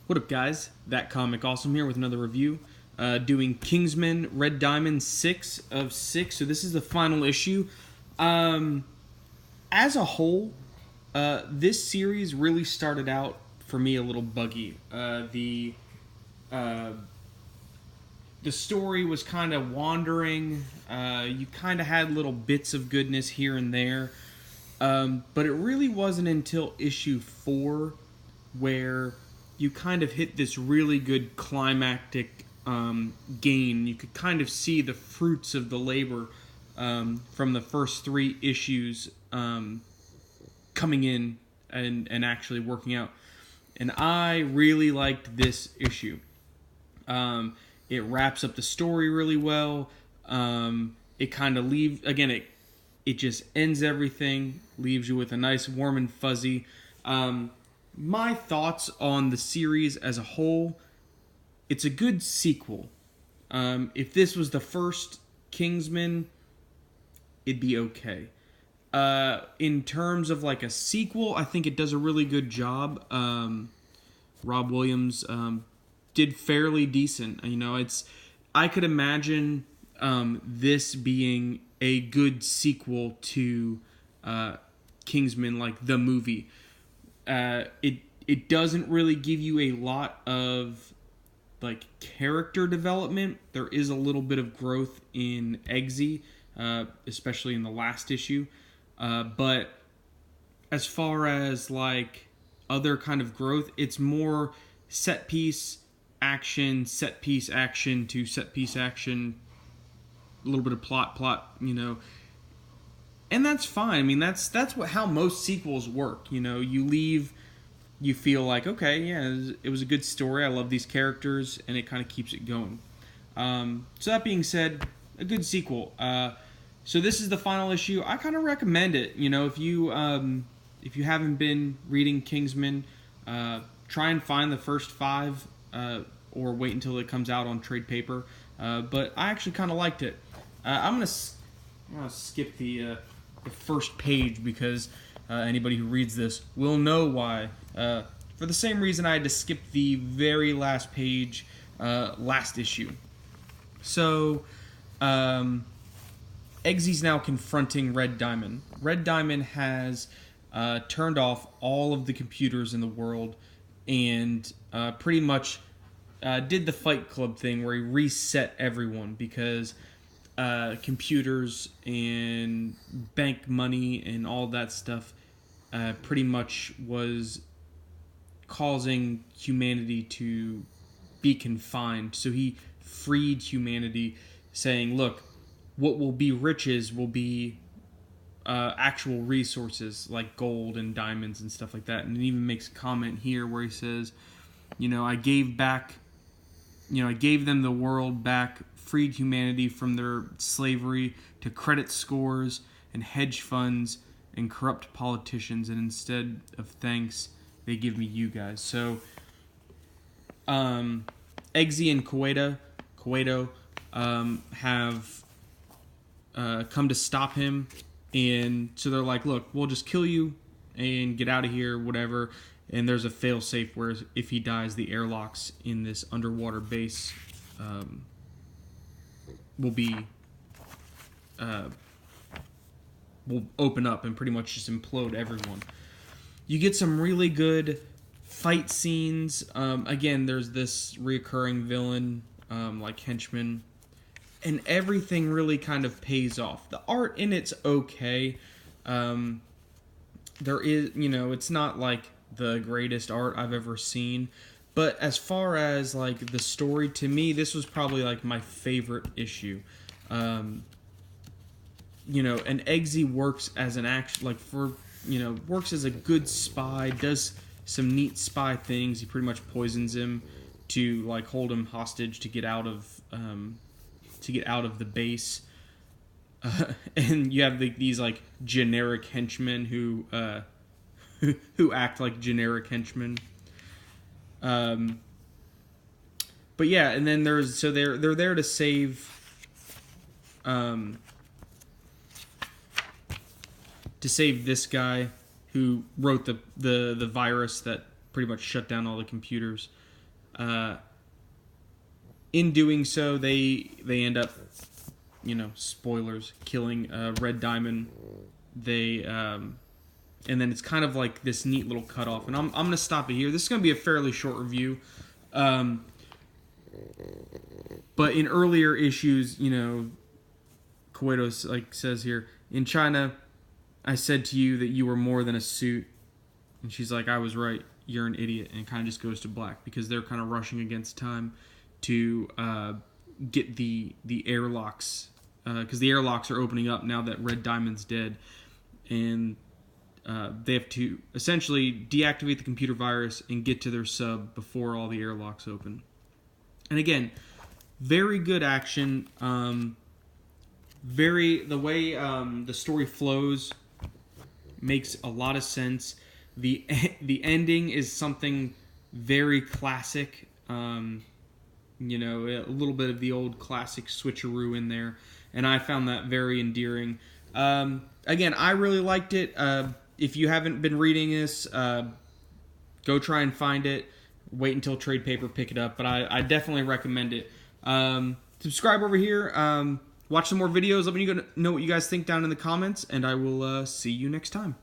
What up, guys? That Comic Awesome here with another review. Doing Kingsman Red Diamond 6 of 6. So this is the final issue. As a whole, this series really started out for me a little buggy. The story was kind of wandering. You kind of had little bits of goodness here and there. But it really wasn't until issue 4 where you kind of hit this really good climactic gain. You could kind of see the fruits of the labor from the first 3 issues coming in and actually working out. And I really liked this issue. It wraps up the story really well. It kind of leaves, again, it just ends everything, leaves you with a nice warm and fuzzy. My thoughts on the series as a whole, it's a good sequel. If this was the first Kingsman, it'd be okay. In terms of like a sequel, I think it does a really good job. Rob Williams did fairly decent. You know, I could imagine this being a good sequel to Kingsman, like the movie. It doesn't really give you a lot of like character development. There is a little bit of growth in Eggsy, especially in the last issue. But as far as like other kind of growth, it's more set piece action to set piece action, a little bit of plot, you know. And that's fine. I mean, that's how most sequels work. You know, you feel like, okay, yeah, it was a good story. I love these characters, and it kind of keeps it going. So that being said, a good sequel. So this is the final issue. I kind of recommend it. You know, if you haven't been reading Kingsman, try and find the first 5, or wait until it comes out on trade paper. But I actually kind of liked it. I'm gonna skip the first page because anybody who reads this will know why. For the same reason I had to skip the very last page last issue. So, Eggsy's now confronting Red Diamond. Red Diamond has turned off all of the computers in the world and pretty much did the Fight Club thing where he reset everyone because computers and bank money and all that stuff pretty much was causing humanity to be confined. So he freed humanity, saying, look, what will be riches will be actual resources like gold and diamonds and stuff like that. And it even makes a comment here where he says, you know, I gave them the world back, freed humanity from their slavery to credit scores and hedge funds and corrupt politicians, and instead of thanks, they give me you guys. So, Eggsy and Cueto have come to stop him, and so they're like, look, we'll just kill you and get out of here, whatever. And there's a failsafe where if he dies, the airlocks in this underwater base will open up and pretty much just implode everyone. You get some really good fight scenes. Again, there's this reoccurring villain, like henchman, and everything really kind of pays off. The art in it's okay. There is, you know, it's not like the greatest art I've ever seen, but as far as like the story, to me, this was probably like my favorite issue. You know, and Eggsy works as an works as a good spy, does some neat spy things. He pretty much poisons him to like hold him hostage to get out of the base. And you have these like generic henchmen who act like generic henchmen. But yeah, and then they're there to save this guy who wrote the virus that pretty much shut down all the computers. In doing so, they end up, spoilers, killing Red Diamond. They and then it's kind of like this neat little cutoff. And I'm going to stop it here. This is going to be a fairly short review. But in earlier issues, Koido says here, in China, I said to you that you were more than a suit. And she's like, I was right. You're an idiot. And it kind of just goes to black because they're kind of rushing against time to get the airlocks. Because the airlocks are opening up now that Red Diamond's dead. And they have to essentially deactivate the computer virus and get to their sub before all the airlocks open. And again, very good action. The way the story flows makes a lot of sense. The ending is something very classic. A little bit of the old classic switcheroo in there, and I found that very endearing. Again, I really liked it. If you haven't been reading this, go try and find it. Wait until trade paper, pick it up. But I definitely recommend it. Subscribe over here. Watch some more videos. Let me know what you guys think down in the comments, and I will see you next time.